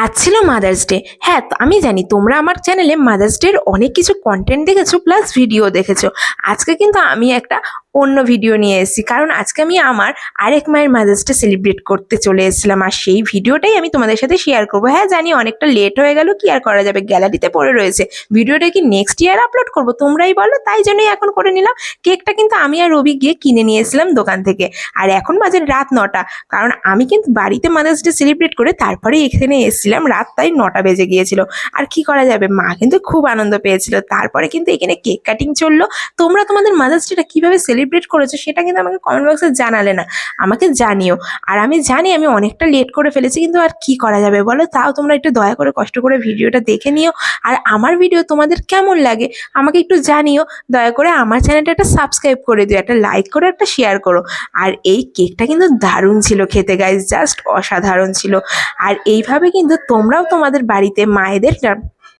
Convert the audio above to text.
আজ ছিল mother's day. হ্যাঁ, আমি জানি তোমরা আমার চ্যানেলে মাদার্স ডের অনেক কিছু কন্টেন্ট দেখেছো, প্লাস ভিডিও দেখেছো। আজকে কিন্তু আমি একটা অন্য ভিডিও নিয়ে এসেছি, কারণ আজকে আমি আমার আরেক মায়ের মাদার্স ডে সেলিব্রেট করতে চলে এসেছিলাম, আর সেই ভিডিওটাই আমি তোমাদের সাথে শেয়ার করবো। হ্যাঁ জানি অনেকটা লেট হয়ে গেল, কি আর করা যাবে, গ্যালারিতে পড়ে রয়েছে। ভিডিওটা কি নেক্সট ইয়ার আপলোড করবো তোমরাই বলো, তাই জন্যই এখন করে নিলাম। কেকটা কিন্তু আমি আর রবি গিয়ে কিনে নিয়ে এসেছিলাম দোকান থেকে, আর এখন বাজে রাত 9টা। কারণ আমি কিন্তু বাড়িতে মাদার্স ডে সেলিব্রেট করে তারপরে এখানে এসেছিলাম, রাত তাই 9টা বেজে গিয়েছিল। আর কি করা যাবে, মা কিন্তু খুব আনন্দ পেয়েছিল। তারপরে কিন্তু এখানে কেক কাটিং চললো। তোমরা তোমাদের মাদার্স ডেটা কীভাবে সেলিব্রেট করেছো সেটা কিন্তু আমাকে কমেন্ট বক্সে জানালে না, আমাকে জানিও। আর আমি জানি আমি অনেকটা লেট করে ফেলেছি, কিন্তু আর কি করা যাবে বলো, তাও তোমরা একটু দয়া করে কষ্ট করে ভিডিওটা দেখে নিও। আর আমার ভিডিও তোমাদের কেমন লাগে আমাকে একটু জানিও। দয়া করে আমার চ্যানেলটা একটা সাবস্ক্রাইব করে দিও, একটা লাইক করো, একটা শেয়ার করো। আর এই কেকটা কিন্তু দারুণ ছিল খেতে গাইস, জাস্ট অসাধারণ ছিল। আর এইভাবে কিন্তু তোমরাও তোমাদের বাড়িতে মায়েদের